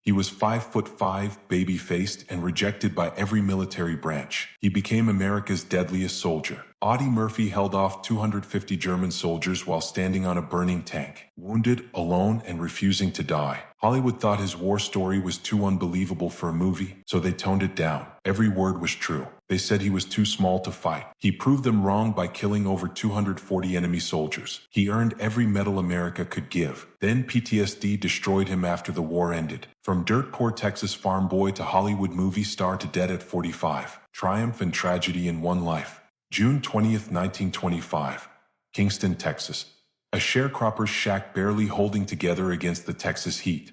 He was 5'5", baby-faced, and rejected by every military branch. He became America's deadliest soldier. Audie Murphy held off 250 German soldiers while standing on a burning tank, wounded, alone, and refusing to die. Hollywood thought his war story was too unbelievable for a movie, so they toned it down. Every word was true. They said he was too small to fight. He proved them wrong by killing over 240 enemy soldiers. He earned every medal America could give. Then PTSD destroyed him after the war ended. From dirt poor Texas farm boy to Hollywood movie star to dead at 45. Triumph and tragedy in one life. June 20th, 1925. Kingston, Texas. A sharecropper's shack barely holding together against the Texas heat.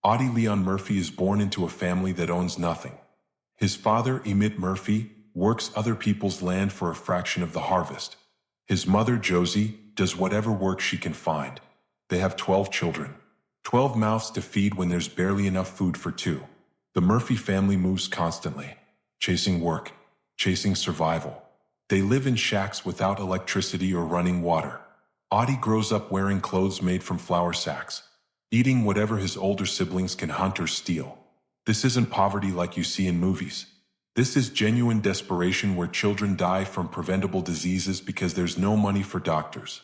Audie Leon Murphy is born into a family that owns nothing. His father, Audie Murphy, works other people's land for a fraction of the harvest. His mother, Josie, does whatever work she can find. They have 12 children. 12 mouths to feed when there's barely enough food for 2. The Murphy family moves constantly, chasing work, chasing survival. They live in shacks without electricity or running water. Audie grows up wearing clothes made from flour sacks, eating whatever his older siblings can hunt or steal. This isn't poverty like you see in movies. This is genuine desperation where children die from preventable diseases because there's no money for doctors.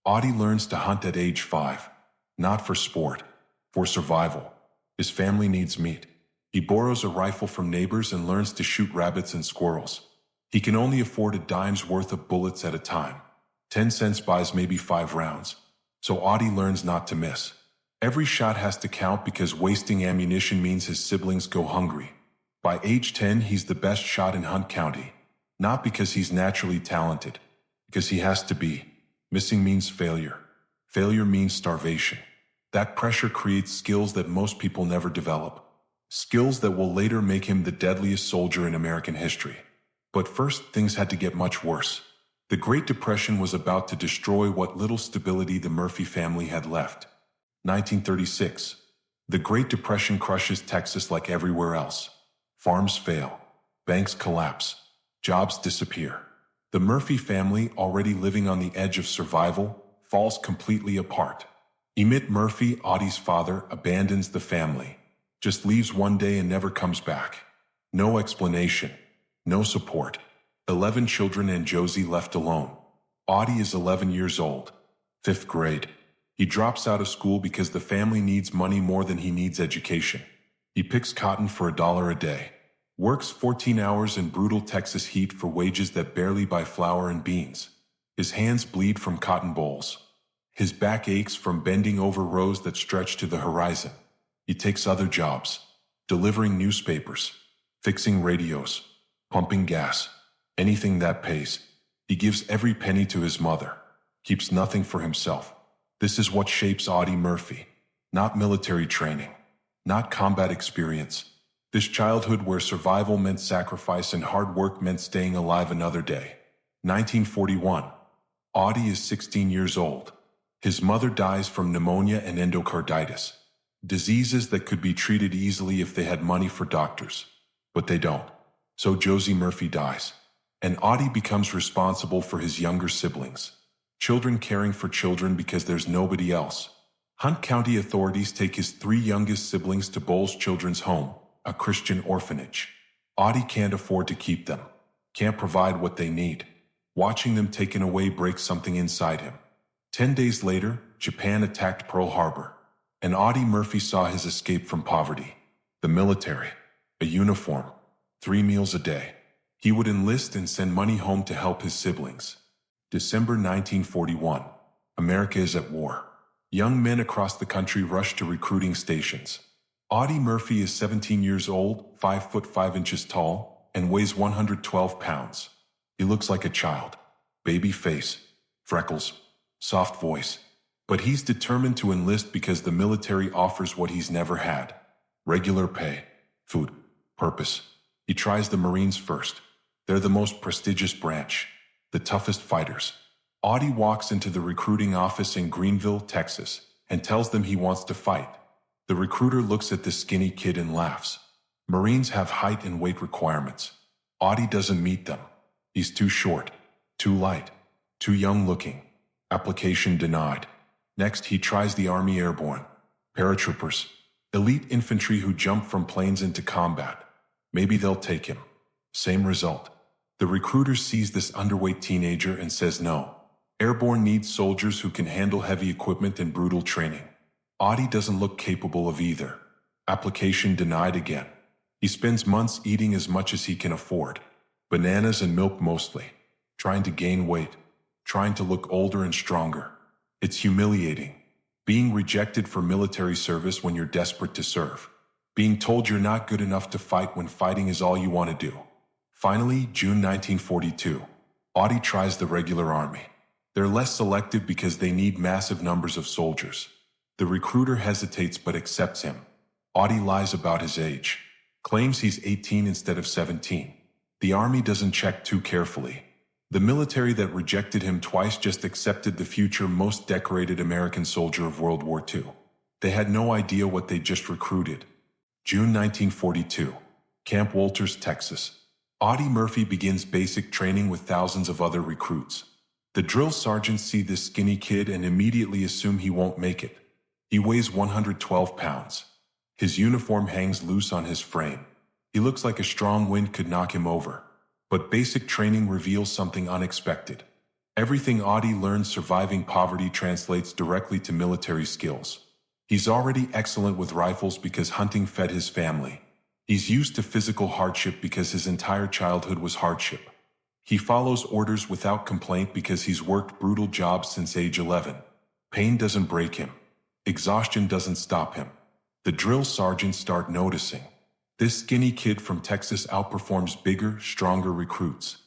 Audie learns to hunt at age 5, not for sport, for survival. His family needs meat. He borrows a rifle from neighbors and learns to shoot rabbits and squirrels. He can only afford a dime's worth of bullets at a time. 10 cents buys maybe 5 rounds. So Audie learns not to miss. Every shot has to count because wasting ammunition means his siblings go hungry. By age 10, he's the best shot in Hunt County. Not because he's naturally talented, because he has to be. Missing means failure. Failure means starvation. That pressure creates skills that most people never develop. Skills that will later make him the deadliest soldier in American history. But first, things had to get much worse. The Great Depression was about to destroy what little stability the Murphy family had left. 1936. The Great Depression crushes Texas like everywhere else. Farms fail. Banks collapse. Jobs disappear. The Murphy family, already living on the edge of survival, falls completely apart. Audie Murphy, Audie's father, abandons the family. Just leaves one day and never comes back. No explanation. No support. 11 children and Josie left alone. Audie is 11 years old. 5th grade. He drops out of school because the family needs money more than he needs education. He picks cotton for $1 a day. Works 14 hours in brutal Texas heat for wages that barely buy flour and beans. His hands bleed from cotton bolls. His back aches from bending over rows that stretch to the horizon. He takes other jobs. Delivering newspapers. Fixing radios. Pumping gas. Anything that pays. He gives every penny to his mother. Keeps nothing for himself. This is what shapes Audie Murphy. Not military training. Not combat experience. This childhood where survival meant sacrifice and hard work meant staying alive another day. 1941. Audie is 16 years old. His mother dies from pneumonia and endocarditis. Diseases that could be treated easily if they had money for doctors. But they don't. So Josie Murphy dies. And Audie becomes responsible for his younger siblings. Children caring for children because there's nobody else. Hunt County authorities take his 3 youngest siblings to Bowles Children's Home, a Christian orphanage. Audie can't afford to keep them. Can't provide what they need. Watching them taken away breaks something inside him. 10 days later, Japan attacked Pearl Harbor. And Audie Murphy saw his escape from poverty. The military. A uniform. 3 meals a day. He would enlist and send money home to help his siblings. December 1941. America is at war. Young men across the country rush to recruiting stations. Audie Murphy is 17 years old, 5 foot 5 inches tall, and weighs 112 pounds. He looks like a child. Baby face, freckles, soft voice. But he's determined to enlist because the military offers what he's never had. Regular pay, food, purpose. He tries the Marines first. They're the most prestigious branch. The toughest fighters. Audie walks into the recruiting office in Greenville, Texas, and tells them he wants to fight. The recruiter looks at the skinny kid and laughs. Marines have height and weight requirements. Audie doesn't meet them. He's too short, too light, too young looking. Application denied. Next, he tries the Army Airborne. Paratroopers. Elite infantry who jump from planes into combat. Maybe they'll take him. Same result. The recruiter sees this underweight teenager and says no. Airborne needs soldiers who can handle heavy equipment and brutal training. Audie doesn't look capable of either. Application denied again. He spends months eating as much as he can afford. Bananas and milk mostly. Trying to gain weight. Trying to look older and stronger. It's humiliating. Being rejected for military service when you're desperate to serve. Being told you're not good enough to fight when fighting is all you want to do. Finally, June 1942. Audie tries the regular army. They're less selective because they need massive numbers of soldiers. The recruiter hesitates but accepts him. Audie lies about his age. Claims he's 18 instead of 17. The army doesn't check too carefully. The military that rejected him twice just accepted the future most decorated American soldier of World War II. They had no idea what they just recruited. June 1942. Camp Walters, Texas. Audie Murphy begins basic training with thousands of other recruits. The drill sergeants see this skinny kid and immediately assume he won't make it. He weighs 112 pounds. His uniform hangs loose on his frame. He looks like a strong wind could knock him over. But basic training reveals something unexpected. Everything Audie learned surviving poverty translates directly to military skills. He's already excellent with rifles because hunting fed his family. He's used to physical hardship because his entire childhood was hardship. He follows orders without complaint because he's worked brutal jobs since age 11. Pain doesn't break him. Exhaustion doesn't stop him. The drill sergeants start noticing. This skinny kid from Texas outperforms bigger, stronger recruits.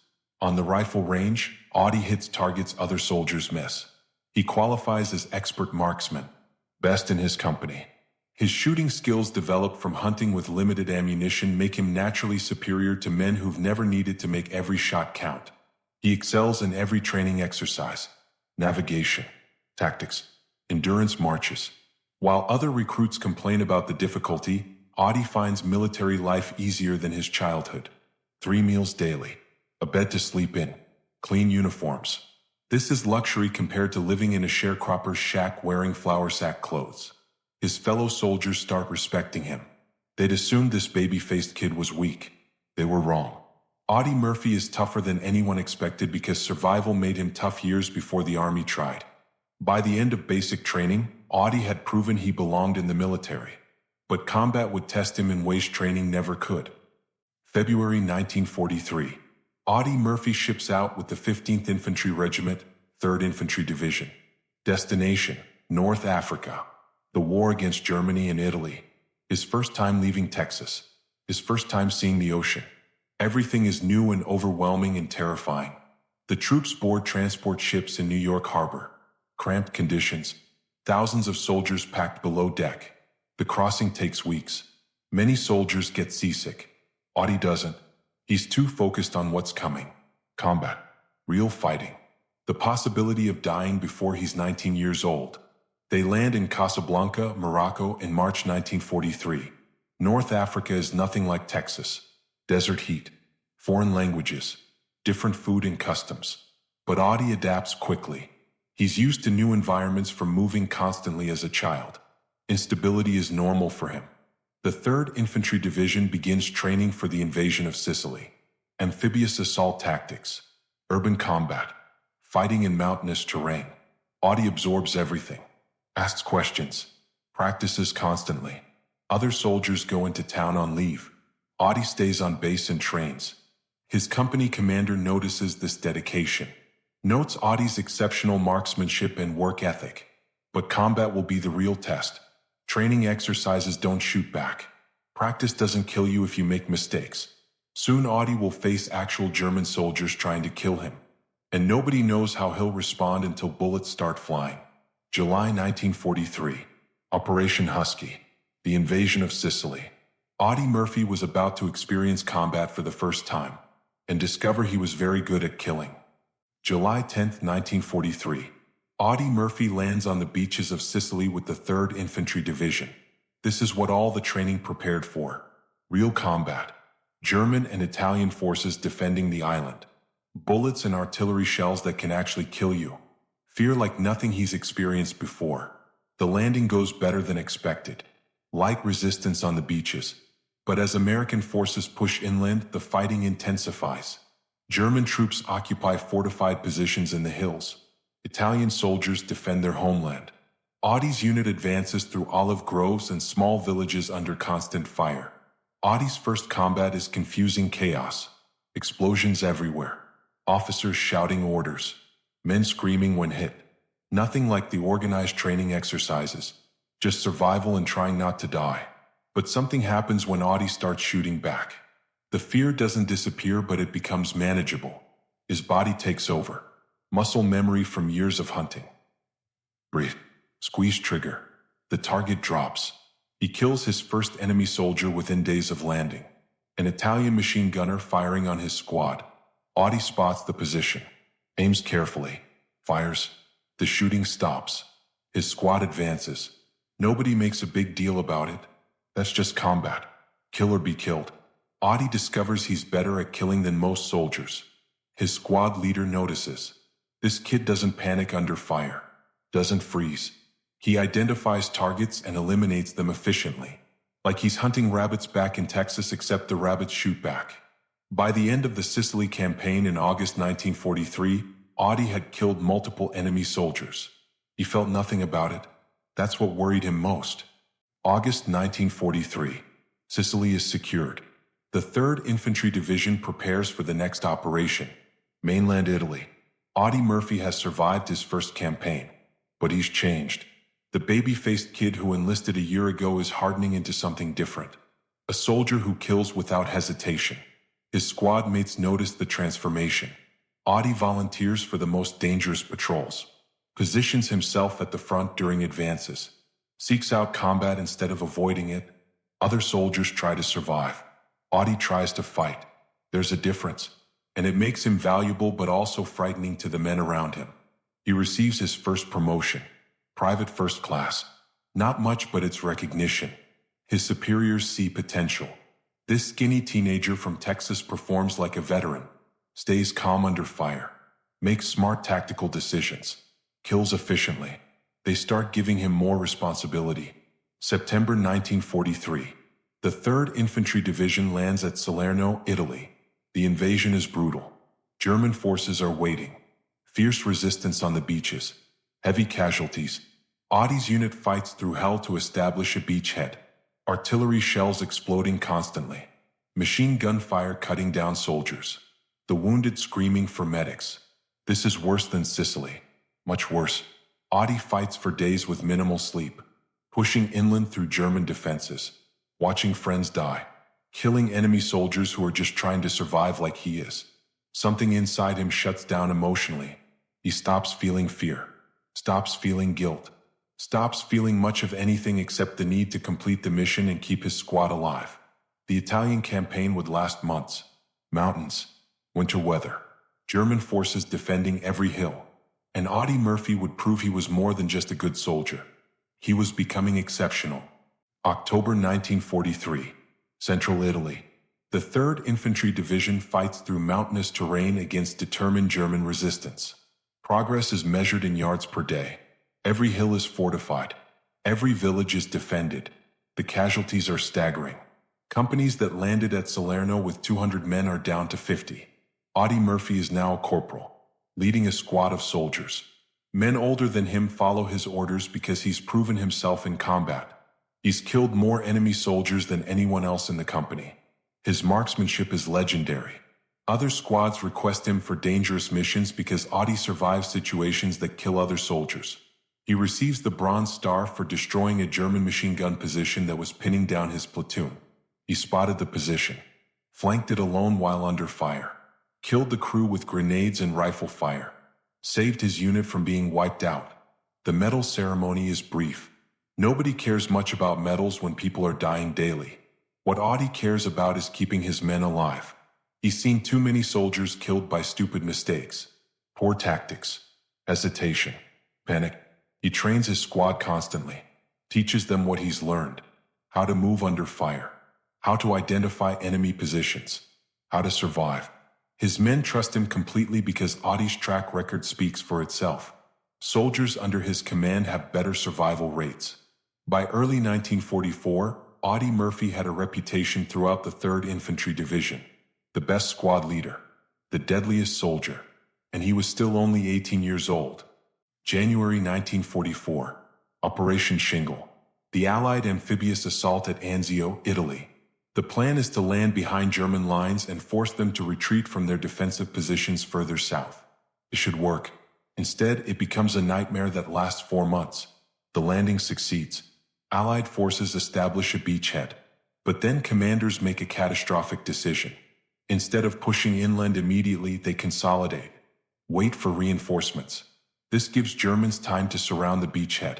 On the rifle range, Audie hits targets other soldiers miss. He qualifies as expert marksman, best in his company. His shooting skills developed from hunting with limited ammunition make him naturally superior to men who've never needed to make every shot count. He excels in every training exercise, navigation, tactics, endurance marches. While other recruits complain about the difficulty, Audie finds military life easier than his childhood. 3 meals daily, a bed to sleep in, clean uniforms. This is luxury compared to living in a sharecropper's shack wearing flour sack clothes. His fellow soldiers start respecting him. They'd assumed this baby-faced kid was weak. They were wrong. Audie Murphy is tougher than anyone expected because survival made him tough years before the army tried. By the end of basic training, Audie had proven he belonged in the military. But combat would test him in ways training never could. February 1943. Audie Murphy ships out with the 15th Infantry Regiment, 3rd Infantry Division. Destination, North Africa. The war against Germany and Italy. His first time leaving Texas. His first time seeing the ocean. Everything is new and overwhelming and terrifying. The troops board transport ships in New York Harbor. Cramped conditions. Thousands of soldiers packed below deck. The crossing takes weeks. Many soldiers get seasick. Audie doesn't. He's too focused on what's coming. Combat. Real fighting. The possibility of dying before he's 19 years old. They land in Casablanca, Morocco in March 1943. North Africa is nothing like Texas. Desert heat. Foreign languages. Different food and customs. But Audie adapts quickly. He's used to new environments from moving constantly as a child. Instability is normal for him. The 3rd Infantry Division begins training for the invasion of Sicily. Amphibious assault tactics. Urban combat. Fighting in mountainous terrain. Audie absorbs everything. Asks questions. Practices constantly. Other soldiers go into town on leave. Audie stays on base and trains. His company commander notices this dedication. Notes Audie's exceptional marksmanship and work ethic. But combat will be the real test. Training exercises don't shoot back. Practice doesn't kill you if you make mistakes. Soon Audie will face actual German soldiers trying to kill him. And nobody knows how he'll respond until bullets start flying. July 1943. Operation Husky. The invasion of Sicily. Audie Murphy was about to experience combat for the first time, and discover he was very good at killing. July 10, 1943. Audie Murphy lands on the beaches of Sicily with the 3rd Infantry Division. This is what all the training prepared for. Real combat. German and Italian forces defending the island. Bullets and artillery shells that can actually kill you. Fear like nothing he's experienced before. The landing goes better than expected. light resistance on the beaches. But as American forces push inland, the fighting intensifies. German troops occupy fortified positions in the hills. Italian soldiers defend their homeland. Audie's unit advances through olive groves and small villages under constant fire. Audie's first combat is confusing chaos. Explosions everywhere. Officers shouting orders. Men screaming when hit. Nothing like the organized training exercises. Just survival and trying not to die. But something happens when Audie starts shooting back. The fear doesn't disappear, but it becomes manageable. His body takes over. Muscle memory from years of hunting. Breathe. Squeeze trigger. The target drops. He kills his first enemy soldier within days of landing. An Italian machine gunner firing on his squad. Audie spots the position. Aims carefully. Fires. The shooting stops. His squad advances. Nobody makes a big deal about it. That's just combat. Kill or be killed. Audie discovers he's better at killing than most soldiers. His squad leader notices. This kid doesn't panic under fire. Doesn't freeze. He identifies targets and eliminates them efficiently. Like he's hunting rabbits back in Texas, except the rabbits shoot back. By the end of the Sicily campaign in August 1943, Audie had killed multiple enemy soldiers. He felt nothing about it. That's what worried him most. August 1943. Sicily is secured. The 3rd Infantry Division prepares for the next operation. Mainland Italy. Audie Murphy has survived his first campaign. But he's changed. The baby-faced kid who enlisted a year ago is hardening into something different. A soldier who kills without hesitation. His squad mates notice the transformation. Audie volunteers for the most dangerous patrols. Positions himself at the front during advances. Seeks out combat instead of avoiding it. Other soldiers try to survive. Audie tries to fight. There's a difference. And it makes him valuable but also frightening to the men around him. He receives his first promotion. Private first class. Not much, but it's recognition. His superiors see potential. This skinny teenager from Texas performs like a veteran. Stays calm under fire. Makes smart tactical decisions. Kills efficiently. They start giving him more responsibility. September 1943. The 3rd Infantry Division lands at Salerno, Italy. The invasion is brutal. German forces are waiting. Fierce resistance on the beaches. Heavy casualties. Audie's unit fights through hell to establish a beachhead. Artillery shells exploding constantly. Machine gun fire cutting down soldiers. The wounded screaming for medics. This is worse than Sicily. Much worse. Audie fights for days with minimal sleep. Pushing inland through German defenses. Watching friends die. Killing enemy soldiers who are just trying to survive like he is. Something inside him shuts down emotionally. He stops feeling fear. Stops feeling guilt. Stops feeling much of anything except the need to complete the mission and keep his squad alive. The Italian campaign would last months. Mountains. Winter weather. German forces defending every hill. And Audie Murphy would prove he was more than just a good soldier. He was becoming exceptional. October 1943. Central Italy. The 3rd Infantry Division fights through mountainous terrain against determined German resistance. Progress is measured in yards per day. Every hill is fortified. Every village is defended. The casualties are staggering. Companies that landed at Salerno with 200 men are down to 50. Audie Murphy is now a corporal, leading a squad of soldiers. Men older than him follow his orders because he's proven himself in combat. He's killed more enemy soldiers than anyone else in the company. His marksmanship is legendary. Other squads request him for dangerous missions because Audie survives situations that kill other soldiers. He receives the Bronze Star for destroying a German machine gun position that was pinning down his platoon. He spotted the position, flanked it alone while under fire, killed the crew with grenades and rifle fire, saved his unit from being wiped out. The medal ceremony is brief. Nobody cares much about medals when people are dying daily. What Audie cares about is keeping his men alive. He's seen too many soldiers killed by stupid mistakes, poor tactics, hesitation, panic. He trains his squad constantly, teaches them what he's learned, how to move under fire, how to identify enemy positions, how to survive. His men trust him completely because Audie's track record speaks for itself. Soldiers under his command have better survival rates. By early 1944, Audie Murphy had a reputation throughout the 3rd Infantry Division, the best squad leader, the deadliest soldier, and he was still only 18 years old. January 1944, Operation Shingle, the Allied amphibious assault at Anzio, Italy. The plan is to land behind German lines and force them to retreat from their defensive positions further south. It should work. Instead, it becomes a nightmare that lasts 4 months. The landing succeeds. Allied forces establish a beachhead. But then commanders make a catastrophic decision. Instead of pushing inland immediately, they consolidate. Wait for reinforcements. This gives Germans time to surround the beachhead.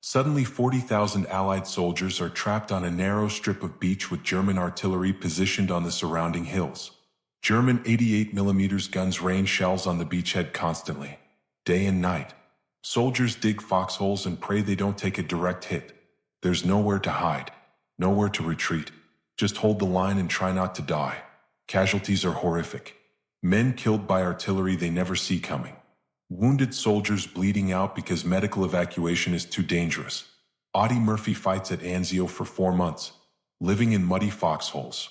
Suddenly 40,000 Allied soldiers are trapped on a narrow strip of beach with German artillery positioned on the surrounding hills. German 88mm guns rain shells on the beachhead constantly, day and night. Soldiers dig foxholes and pray they don't take a direct hit. There's nowhere to hide, nowhere to retreat. Just hold the line and try not to die. Casualties are horrific. Men killed by artillery they never see coming. Wounded soldiers bleeding out because medical evacuation is too dangerous. Audie Murphy fights at Anzio for 4 months, living in muddy foxholes,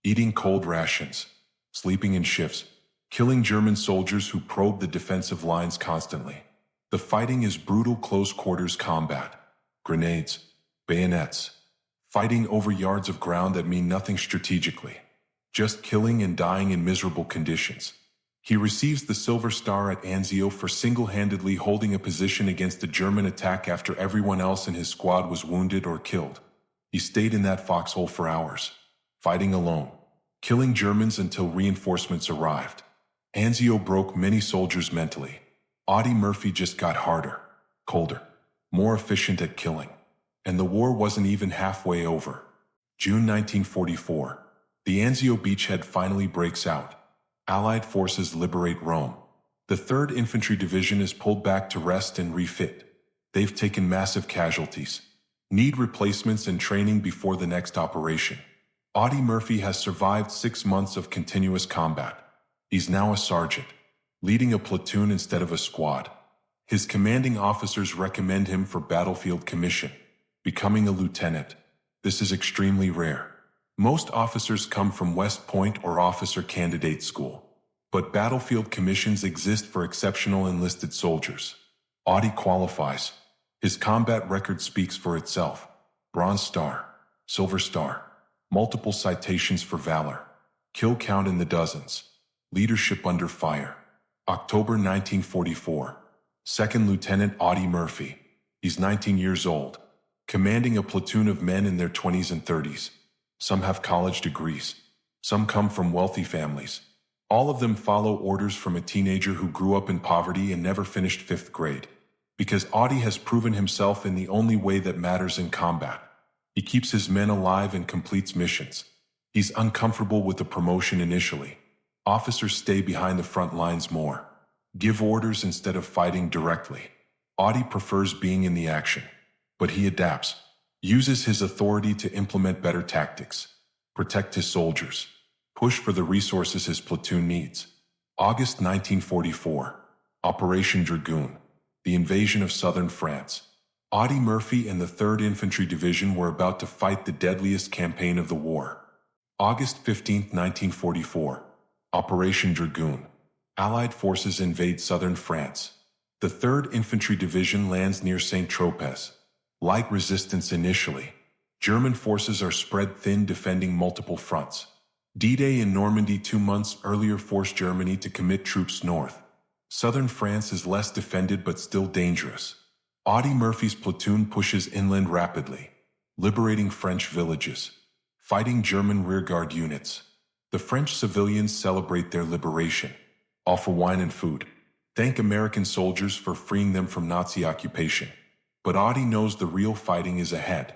eating cold rations, sleeping in shifts, killing German soldiers who probe the defensive lines constantly. The fighting is brutal close-quarters combat. Grenades, bayonets, fighting over yards of ground that mean nothing strategically. Just killing and dying in miserable conditions. He receives the Silver Star at Anzio for single-handedly holding a position against a German attack after everyone else in his squad was wounded or killed. He stayed in that foxhole for hours, fighting alone, killing Germans until reinforcements arrived. Anzio broke many soldiers mentally. Audie Murphy just got harder, colder, more efficient at killing. And the war wasn't even halfway over. June 1944. The Anzio beachhead finally breaks out. Allied forces liberate Rome. The 3rd Infantry Division is pulled back to rest and refit. They've taken massive casualties. Need replacements and training before the next operation. Audie Murphy has survived 6 months of continuous combat. He's now a sergeant, leading a platoon instead of a squad. His commanding officers recommend him for battlefield commission, becoming a lieutenant. This is extremely rare. Most officers come from West Point or officer candidate school. But battlefield commissions exist for exceptional enlisted soldiers. Audie qualifies. His combat record speaks for itself. Bronze Star, Silver Star, multiple citations for valor. Kill count in the dozens. Leadership under fire. October 1944. 2nd Lieutenant Audie Murphy. He's 19 years old. Commanding a platoon of men in their 20s and 30s. Some have college degrees. Some come from wealthy families. All of them follow orders from a teenager who grew up in poverty and never finished 5th grade. Because Audie has proven himself in the only way that matters in combat. He keeps his men alive and completes missions. He's uncomfortable with the promotion initially. Officers stay behind the front lines more. Give orders instead of fighting directly. Audie prefers being in the action. But he adapts. Uses his authority to implement better tactics, protect his soldiers, push for the resources his platoon needs. August 1944. Operation Dragoon. The invasion of southern France. Audie Murphy and the 3rd Infantry Division were about to fight the deadliest campaign of the war. August 15, 1944. Operation Dragoon. Allied forces invade southern France. The 3rd Infantry Division lands near Saint-Tropez. Like resistance initially, German forces are spread thin defending multiple fronts. D-Day in Normandy 2 months earlier forced Germany to commit troops north. Southern France is less defended but still dangerous. Audie Murphy's platoon pushes inland rapidly, liberating French villages, fighting German rearguard units. The French civilians celebrate their liberation, offer wine and food, thank American soldiers for freeing them from Nazi occupation. But Audie knows the real fighting is ahead.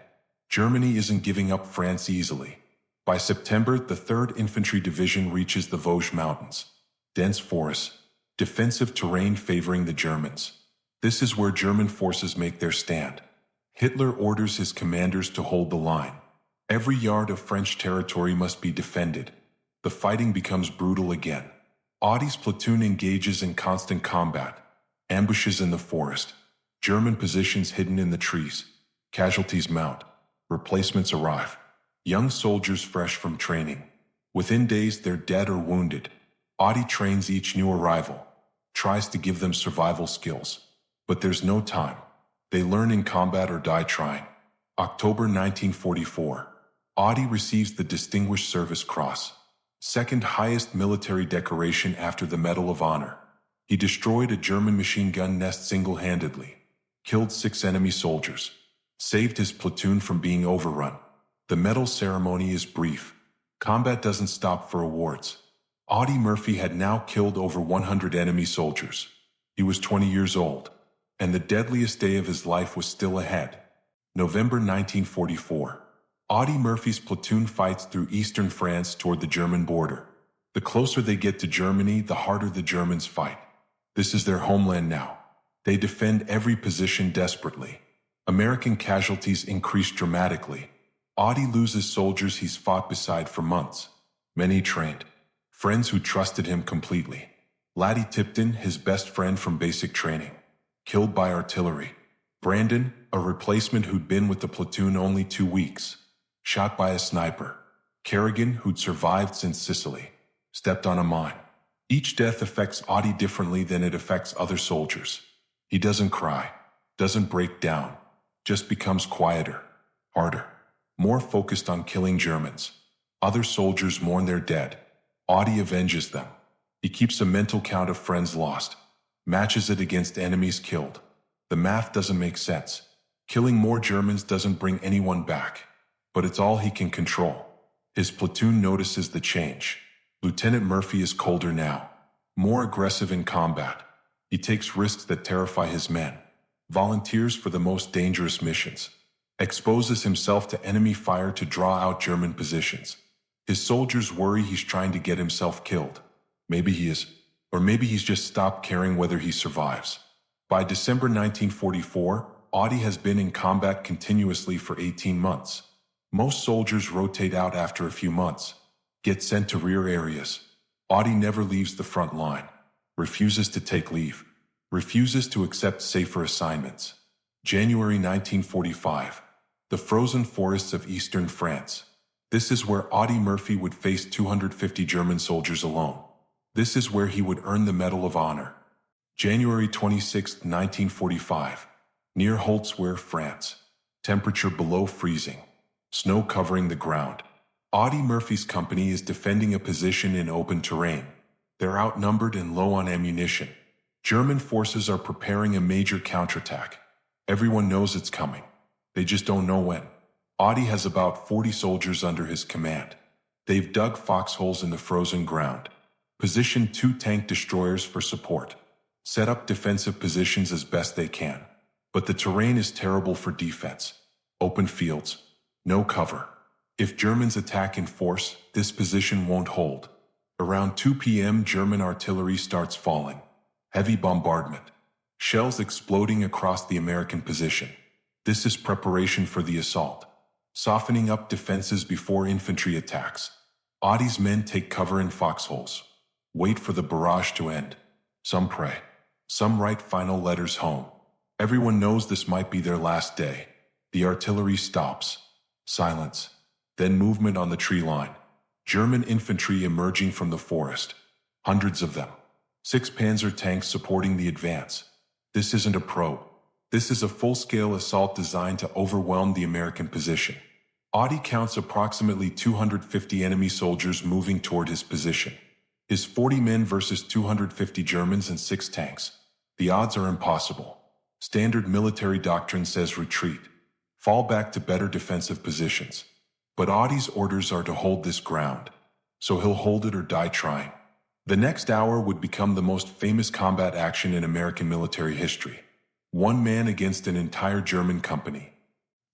Germany isn't giving up France easily. By September, the 3rd Infantry Division reaches the Vosges Mountains. Dense forests, defensive terrain favoring the Germans. This is where German forces make their stand. Hitler orders his commanders to hold the line. Every yard of French territory must be defended. The fighting becomes brutal again. Audie's platoon engages in constant combat. Ambushes in the forest. German positions hidden in the trees. Casualties mount. Replacements arrive. Young soldiers fresh from training. Within days, they're dead or wounded. Audie trains each new arrival, tries to give them survival skills. But there's no time. They learn in combat or die trying. October 1944. Audie receives the Distinguished Service Cross, second highest military decoration after the Medal of Honor. He destroyed a German machine gun nest single-handedly, killed 6 enemy soldiers, saved his platoon from being overrun. The medal ceremony is brief. Combat doesn't stop for awards. Audie Murphy had now killed over 100 enemy soldiers. He was 20 years old, and the deadliest day of his life was still ahead. November 1944. Audie Murphy's platoon fights through eastern France toward the German border. The closer they get to Germany, the harder the Germans fight. This is their homeland now. They defend every position desperately. American casualties increase dramatically. Audie loses soldiers he's fought beside for months. Many trained. Friends who trusted him completely. Laddie Tipton, his best friend from basic training, killed by artillery. Brandon, a replacement who'd been with the platoon only 2 weeks, shot by a sniper. Kerrigan, who'd survived since Sicily, stepped on a mine. Each death affects Audie differently than it affects other soldiers. He doesn't cry, doesn't break down, just becomes quieter, harder, more focused on killing Germans. Other soldiers mourn their dead. Audie avenges them. He keeps a mental count of friends lost, matches it against enemies killed. The math doesn't make sense. Killing more Germans doesn't bring anyone back, but it's all he can control. His platoon notices the change. Lieutenant Murphy is colder now, more aggressive in combat. He takes risks that terrify his men, volunteers for the most dangerous missions, exposes himself to enemy fire to draw out German positions. His soldiers worry he's trying to get himself killed. Maybe he is, or maybe he's just stopped caring whether he survives. By December 1944, Audie has been in combat continuously for 18 months. Most soldiers rotate out after a few months, get sent to rear areas. Audie never leaves the front line, refuses to take leave, refuses to accept safer assignments. January 1945. The frozen forests of eastern France. This is where Audie Murphy would face 250 German soldiers alone. This is where he would earn the Medal of Honor. January 26, 1945. Near Holtzweiler, France. Temperature below freezing. Snow covering the ground. Audie Murphy's company is defending a position in open terrain. They're outnumbered and low on ammunition. German forces are preparing a major counterattack. Everyone knows it's coming. They just don't know when. Audie has about 40 soldiers under his command. They've dug foxholes in the frozen ground, positioned 2 tank destroyers for support, set up defensive positions as best they can. But the terrain is terrible for defense. Open fields, no cover. If Germans attack in force, this position won't hold. Around 2 p.m., German artillery starts falling. Heavy bombardment. Shells exploding across the American position. This is preparation for the assault. Softening up defenses before infantry attacks. Audie's men take cover in foxholes. Wait for the barrage to end. Some pray. Some write final letters home. Everyone knows this might be their last day. The artillery stops. Silence. Then movement on the tree line. German infantry emerging from the forest. Hundreds of them. 6 Panzer tanks supporting the advance. This isn't a probe. This is a full-scale assault designed to overwhelm the American position. Audie counts approximately 250 enemy soldiers moving toward his position. His 40 men versus 250 Germans and 6 tanks. The odds are impossible. Standard military doctrine says retreat. Fall back to better defensive positions. But Audie's orders are to hold this ground. So he'll hold it or die trying. The next hour would become the most famous combat action in American military history. 1 man against an entire German company.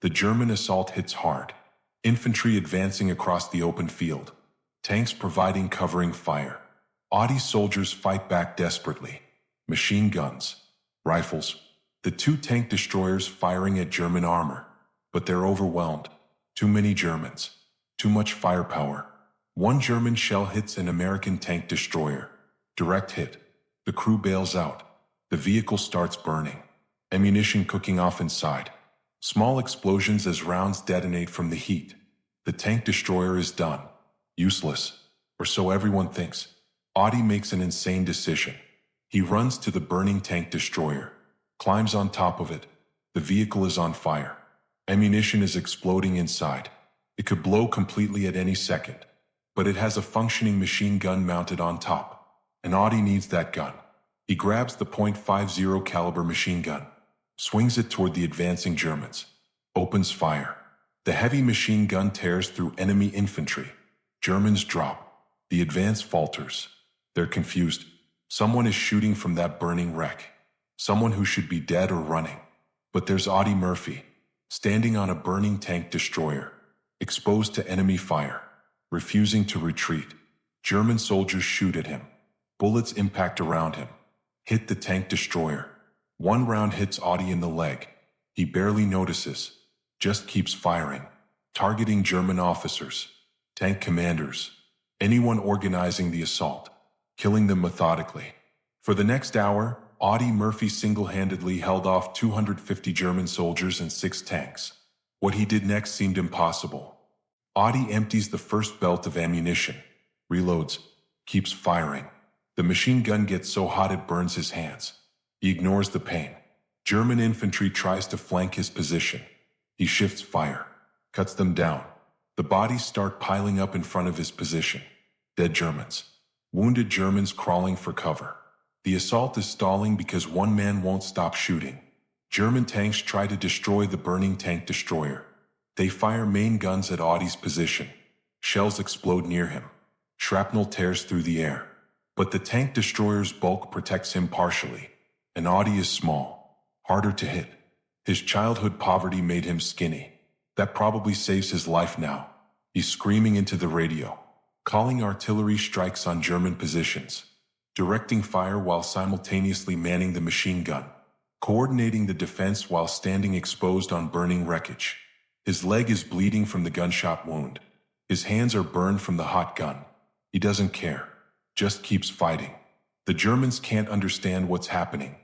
The German assault hits hard. Infantry advancing across the open field. Tanks providing covering fire. Audie's soldiers fight back desperately. Machine guns. Rifles. The 2 tank destroyers firing at German armor. But they're overwhelmed. Too many Germans. Too much firepower. 1 German shell hits an American tank destroyer. Direct hit. The crew bails out. The vehicle starts burning. Ammunition cooking off inside. Small explosions as rounds detonate from the heat. The tank destroyer is done. Useless. Or so everyone thinks. Audie makes an insane decision. He runs to the burning tank destroyer, climbs on top of it. The vehicle is on fire. Ammunition is exploding inside. It could blow completely at any second. But it has a functioning machine gun mounted on top. And Audie needs that gun. He grabs the .50 caliber machine gun, swings it toward the advancing Germans, opens fire. The heavy machine gun tears through enemy infantry. Germans drop. The advance falters. They're confused. Someone is shooting from that burning wreck. Someone who should be dead or running. But there's Audie Murphy, standing on a burning tank destroyer, exposed to enemy fire, refusing to retreat. German soldiers shoot at him. Bullets impact around him, hit the tank destroyer. One round hits Audie in the leg. He barely notices, just keeps firing, targeting German officers, tank commanders, anyone organizing the assault, killing them methodically. For the next hour, Audie Murphy single-handedly held off 250 German soldiers and 6 tanks. What he did next seemed impossible. Audie empties the first belt of ammunition, reloads, keeps firing. The machine gun gets so hot it burns his hands. He ignores the pain. German infantry tries to flank his position. He shifts fire, cuts them down. The bodies start piling up in front of his position. Dead Germans. Wounded Germans crawling for cover. The assault is stalling because one man won't stop shooting. German tanks try to destroy the burning tank destroyer. They fire main guns at Audie's position. Shells explode near him. Shrapnel tears through the air. But the tank destroyer's bulk protects him partially. And Audie is small, harder to hit. His childhood poverty made him skinny. That probably saves his life now. He's screaming into the radio, calling artillery strikes on German positions, directing fire while simultaneously manning the machine gun, coordinating the defense while standing exposed on burning wreckage. His leg is bleeding from the gunshot wound. His hands are burned from the hot gun. He doesn't care, just keeps fighting. The Germans can't understand what's happening.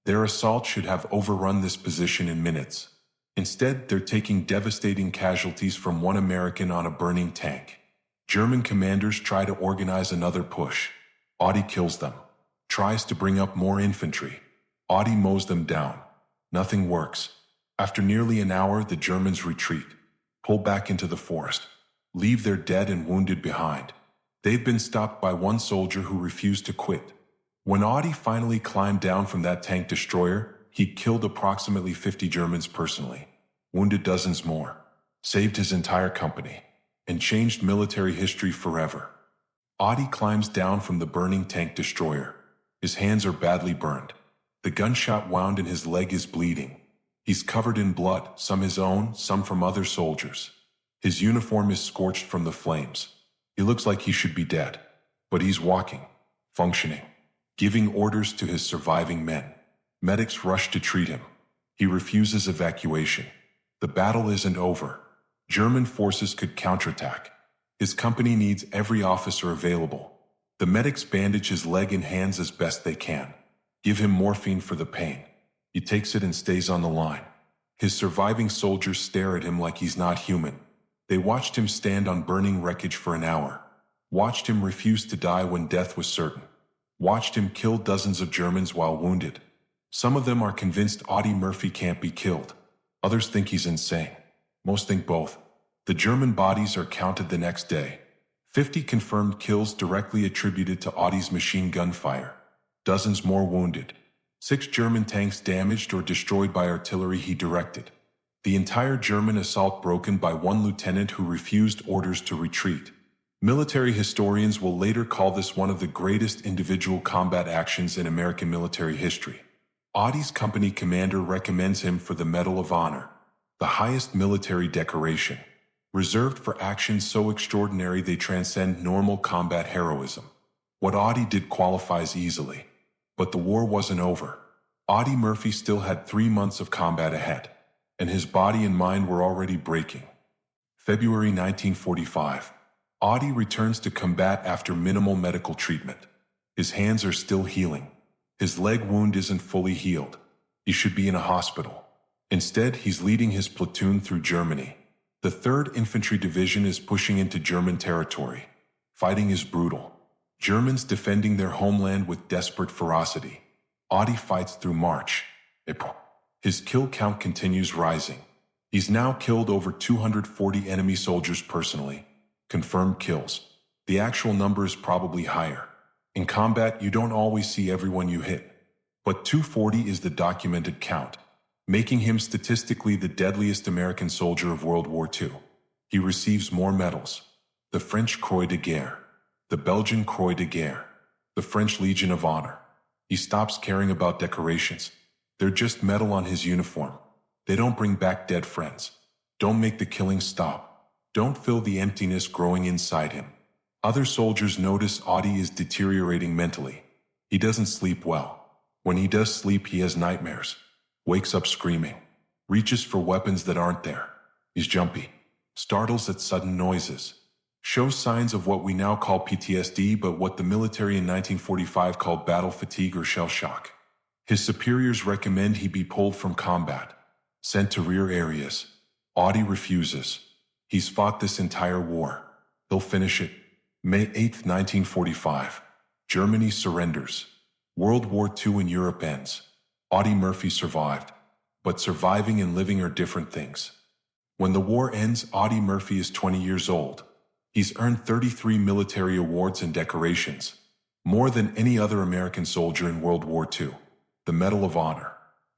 Their assault should have overrun this position in minutes. Instead, they're taking devastating casualties from one American on a burning tank. German commanders try to organize another push. Audie kills them, tries to bring up more infantry. Audie mows them down. Nothing works. After nearly an hour, the Germans retreat, pull back into the forest, leave their dead and wounded behind. They've been stopped by one soldier who refused to quit. When Audie finally climbed down from that tank destroyer, he'd killed approximately 50 Germans personally, wounded dozens more, saved his entire company, and changed military history forever. Audie climbs down from the burning tank destroyer. His hands are badly burned. The gunshot wound in his leg is bleeding. He's covered in blood, some his own, some from other soldiers. His uniform is scorched from the flames. He looks like he should be dead, but he's walking, functioning, giving orders to his surviving men. Medics rush to treat him. He refuses evacuation. The battle isn't over. German forces could counterattack. His company needs every officer available. The medics bandage his leg and hands as best they can. Give him morphine for the pain. He takes it and stays on the line. His surviving soldiers stare at him like he's not human. They watched him stand on burning wreckage for an hour. Watched him refuse to die when death was certain. Watched him kill dozens of Germans while wounded. Some of them are convinced Audie Murphy can't be killed. Others think he's insane. Most think both. The German bodies are counted the next day. 50 confirmed kills directly attributed to Audie's machine gun fire. Dozens more wounded. 6 German tanks damaged or destroyed by artillery he directed. The entire German assault broken by one lieutenant who refused orders to retreat. Military historians will later call this one of the greatest individual combat actions in American military history. Audie's company commander recommends him for the Medal of Honor, the highest military decoration, reserved for actions so extraordinary they transcend normal combat heroism. What Audie did qualifies easily. But the war wasn't over. Audie Murphy still had 3 months of combat ahead, and his body and mind were already breaking. February 1945. Audie returns to combat after minimal medical treatment. His hands are still healing. His leg wound isn't fully healed. He should be in a hospital. Instead, he's leading his platoon through Germany. The 3rd Infantry Division is pushing into German territory. Fighting is brutal. Germans defending their homeland with desperate ferocity. Audie fights through March, April. His kill count continues rising. He's now killed over 240 enemy soldiers personally. Confirmed kills. The actual number is probably higher. In combat, you don't always see everyone you hit. But 240 is the documented count, making him statistically the deadliest American soldier of World War II. He receives more medals. The French Croix de Guerre, the Belgian Croix de Guerre, the French Legion of Honor. He stops caring about decorations. They're just metal on his uniform. They don't bring back dead friends. Don't make the killing stop. Don't fill the emptiness growing inside him. Other soldiers notice Audie is deteriorating mentally. He doesn't sleep well. When he does sleep, he has nightmares. Wakes up screaming. Reaches for weapons that aren't there. He's jumpy. Startles at sudden noises. Shows signs of what we now call PTSD, but what the military in 1945 called battle fatigue or shell shock. His superiors recommend he be pulled from combat, sent to rear areas. Audie refuses. He's fought this entire war. He'll finish it. May 8, 1945. Germany surrenders. World War II in Europe ends. Audie Murphy survived. But surviving and living are different things. When the war ends, Audie Murphy is 20 years old. He's earned 33 military awards and decorations, more than any other American soldier in World War II. The Medal of Honor,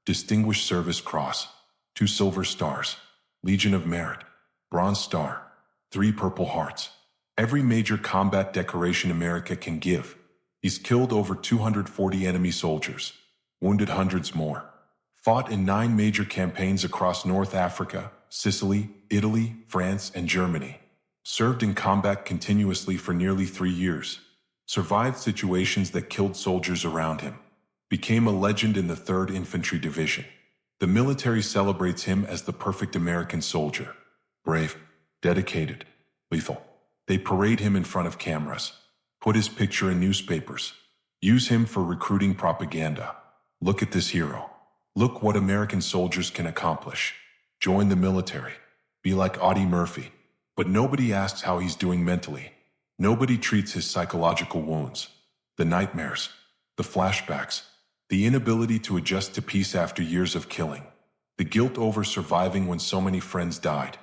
Distinguished Service Cross, 2 Silver Stars, Legion of Merit, Bronze Star, 3 Purple Hearts. Every major combat decoration America can give. He's killed over 240 enemy soldiers, wounded hundreds more. Fought in 9 major campaigns across North Africa, Sicily, Italy, France, and Germany. Served in combat continuously for nearly 3 years. Survived situations that killed soldiers around him. Became a legend in the 3rd Infantry Division. The military celebrates him as the perfect American soldier. Brave, dedicated, lethal. They parade him in front of cameras. Put his picture in newspapers. Use him for recruiting propaganda. Look at this hero. Look what American soldiers can accomplish. Join the military. Be like Audie Murphy. But nobody asks how he's doing mentally. Nobody treats his psychological wounds. The nightmares. The flashbacks. The inability to adjust to peace after years of killing. The guilt over surviving when so many friends died.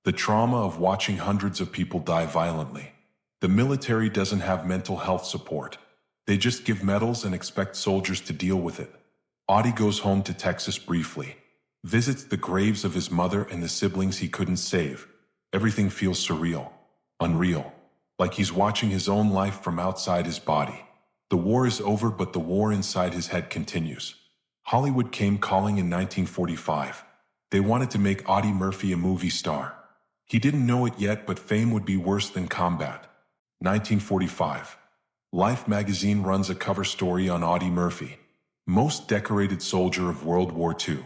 The trauma of watching hundreds of people die violently. The military doesn't have mental health support. They just give medals and expect soldiers to deal with it. Audie goes home to Texas briefly. Visits the graves of his mother and the siblings he couldn't save. Everything feels surreal. Unreal. Like he's watching his own life from outside his body. The war is over, but the war inside his head continues. Hollywood came calling in 1945. They wanted to make Audie Murphy a movie star. He didn't know it yet, but fame would be worse than combat. 1945. Life magazine runs a cover story on Audie Murphy, most decorated soldier of World War II.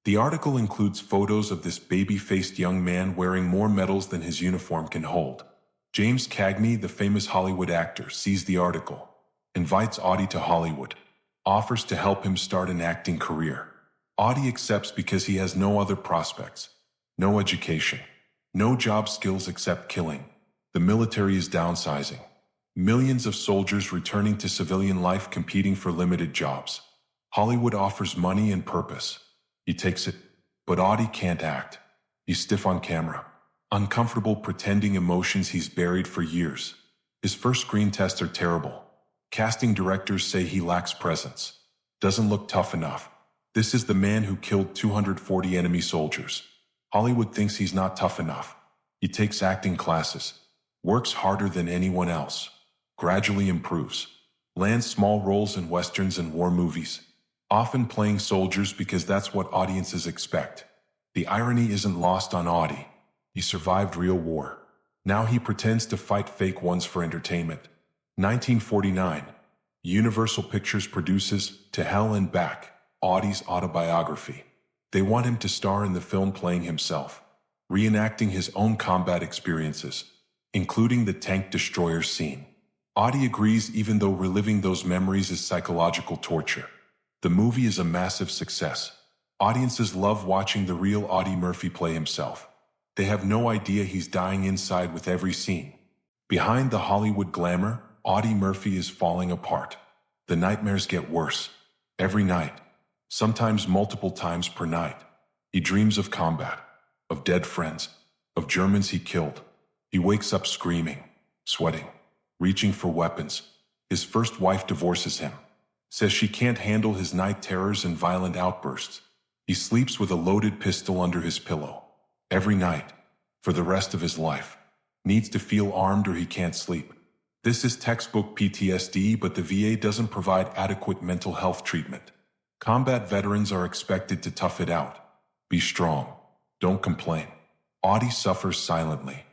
The article includes photos of this baby-faced young man wearing more medals than his uniform can hold. James Cagney, the famous Hollywood actor, sees the article, invites Audie to Hollywood, offers to help him start an acting career. Audie accepts because he has no other prospects, no education, no job skills except killing. The military is downsizing. Millions of soldiers returning to civilian life competing for limited jobs. Hollywood offers money and purpose. He takes it, but Audie can't act. He's stiff on camera, uncomfortable pretending emotions he's buried for years. His first screen tests are terrible. Casting directors say he lacks presence. Doesn't look tough enough. This is the man who killed 240 enemy soldiers. Hollywood thinks he's not tough enough. He takes acting classes. Works harder than anyone else. Gradually improves. Lands small roles in westerns and war movies. Often playing soldiers because that's what audiences expect. The irony isn't lost on Audie. He survived real war. Now he pretends to fight fake ones for entertainment. 1949. Universal Pictures produces To Hell and Back, Audie's autobiography. They want him to star in the film playing himself, reenacting his own combat experiences, including the tank destroyer scene. Audie agrees even though reliving those memories is psychological torture. The movie is a massive success. Audiences love watching the real Audie Murphy play himself. They have no idea he's dying inside with every scene. Behind the Hollywood glamour, Audie Murphy is falling apart. The nightmares get worse. Every night. Sometimes multiple times per night. He dreams of combat, of dead friends, of Germans he killed. He wakes up screaming, sweating, reaching for weapons. His first wife divorces him. Says she can't handle his night terrors and violent outbursts. He sleeps with a loaded pistol under his pillow. Every night. For the rest of his life. Needs to feel armed or he can't sleep. This is textbook PTSD, but the VA doesn't provide adequate mental health treatment. Combat veterans are expected to tough it out. Be strong. Don't complain. Audie suffers silently.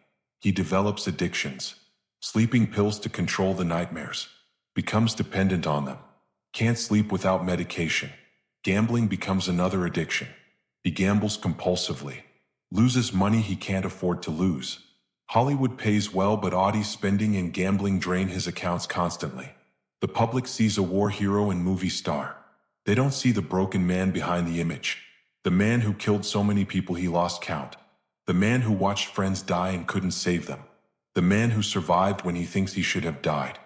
He develops addictions. Sleeping pills to control the nightmares. Becomes dependent on them. Can't sleep without medication. Gambling becomes another addiction. He gambles compulsively. Loses money he can't afford to lose. Hollywood pays well, but Audie's spending and gambling drain his accounts constantly. The public sees a war hero and movie star. They don't see the broken man behind the image. The man who killed so many people he lost count. The man who watched friends die and couldn't save them. The man who survived when he thinks he should have died.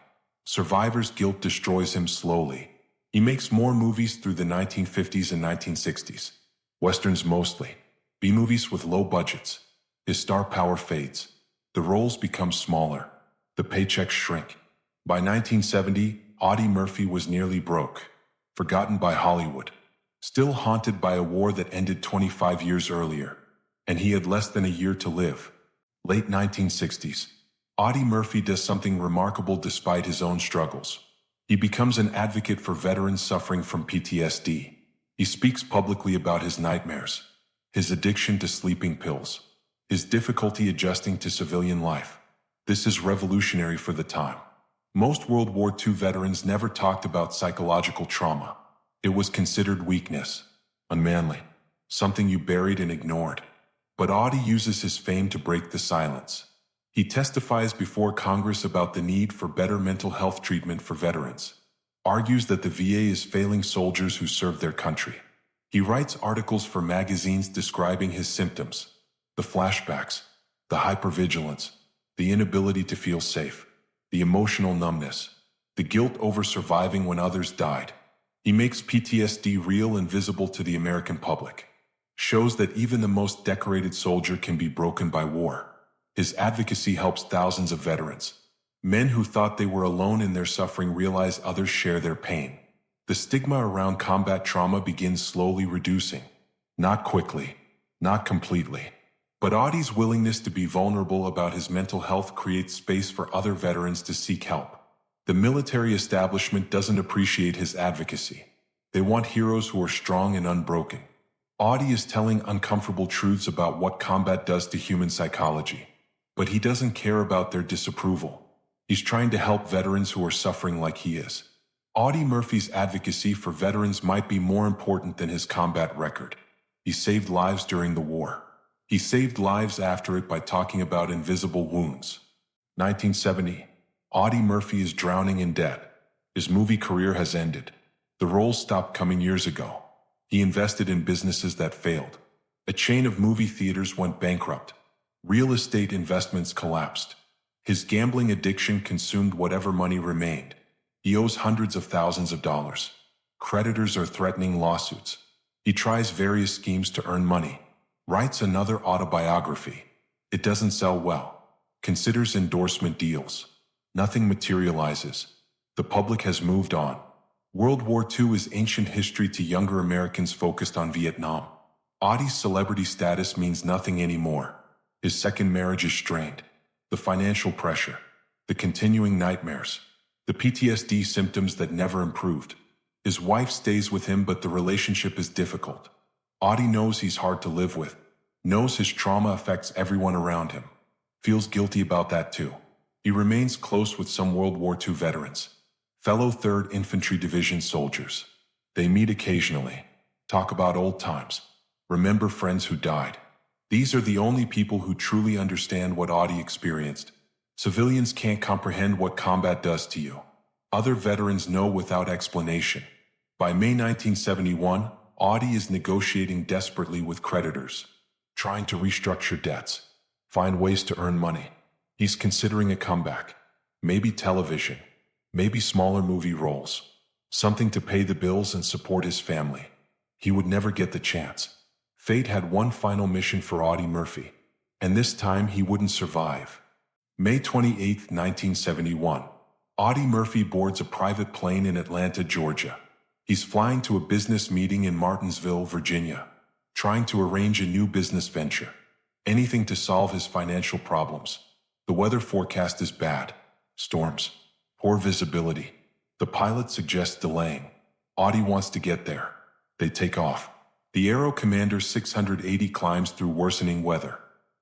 Survivor's guilt destroys him slowly. He makes more movies through the 1950s and 1960s. Westerns mostly. B-movies with low budgets. His star power fades. The roles become smaller. The paychecks shrink. By 1970, Audie Murphy was nearly broke. Forgotten by Hollywood. Still haunted by a war that ended 25 years earlier. And he had less than a year to live. Late 1960s. Audie Murphy does something remarkable despite his own struggles. He becomes an advocate for veterans suffering from PTSD. He speaks publicly about his nightmares, his addiction to sleeping pills, his difficulty adjusting to civilian life. This is revolutionary for the time. Most World War II veterans never talked about psychological trauma. It was considered weakness, unmanly, something you buried and ignored. But Audie uses his fame to break the silence. He testifies before Congress about the need for better mental health treatment for veterans. Argues that the VA is failing soldiers who serve their country. He writes articles for magazines describing his symptoms. The flashbacks, the hypervigilance, the inability to feel safe, the emotional numbness, the guilt over surviving when others died. He makes PTSD real and visible to the American public. Shows that even the most decorated soldier can be broken by war. His advocacy helps thousands of veterans. Men who thought they were alone in their suffering realize others share their pain. The stigma around combat trauma begins slowly reducing. Not quickly, not completely. But Audie's willingness to be vulnerable about his mental health creates space for other veterans to seek help. The military establishment doesn't appreciate his advocacy. They want heroes who are strong and unbroken. Audie is telling uncomfortable truths about what combat does to human psychology. But he doesn't care about their disapproval. He's trying to help veterans who are suffering like he is. Audie Murphy's advocacy for veterans might be more important than his combat record. He saved lives during the war. He saved lives after it by talking about invisible wounds. 1970. Audie Murphy is drowning in debt. His movie career has ended. The roles stopped coming years ago. He invested in businesses that failed. A chain of movie theaters went bankrupt. Real estate investments collapsed. His gambling addiction consumed whatever money remained. He owes hundreds of thousands of dollars. Creditors are threatening lawsuits. He tries various schemes to earn money. Writes another autobiography. It doesn't sell well. Considers endorsement deals. Nothing materializes. The public has moved on. World War II is ancient history to younger Americans focused on Vietnam. Audie's celebrity status means nothing anymore. His second marriage is strained. The financial pressure. The continuing nightmares. The PTSD symptoms that never improved. His wife stays with him, but the relationship is difficult. Audie knows he's hard to live with. Knows his trauma affects everyone around him. Feels guilty about that too. He remains close with some World War II veterans. Fellow 3rd Infantry Division soldiers. They meet occasionally. Talk about old times. Remember friends who died. These are the only people who truly understand what Audie experienced. Civilians can't comprehend what combat does to you. Other veterans know without explanation. By May 1971, Audie is negotiating desperately with creditors, trying to restructure debts, find ways to earn money. He's considering a comeback, maybe television, maybe smaller movie roles, something to pay the bills and support his family. He would never get the chance. Fate had one final mission for Audie Murphy, and this time he wouldn't survive. May 28, 1971. Audie Murphy boards a private plane in Atlanta, Georgia. He's flying to a business meeting in Martinsville, Virginia, trying to arrange a new business venture. Anything to solve his financial problems. The weather forecast is bad. Storms. Poor visibility. The pilot suggests delaying. Audie wants to get there. They take off. The Aero Commander 680 climbs through worsening weather.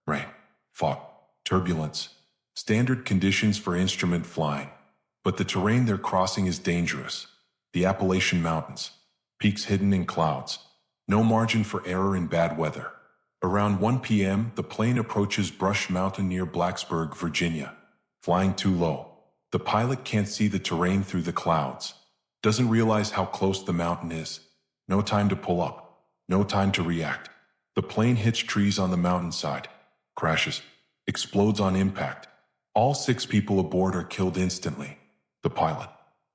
Rain, fog, turbulence. Standard conditions for instrument flying. But the terrain they're crossing is dangerous. The Appalachian Mountains. Peaks hidden in clouds. No margin for error in bad weather. Around 1 p.m., the plane approaches Brush Mountain near Blacksburg, Virginia. Flying too low. The pilot can't see the terrain through the clouds. Doesn't realize how close the mountain is. No time to pull up. No time to react. The plane hits trees on the mountainside. Crashes. Explodes on impact. All 6 people aboard are killed instantly. The pilot.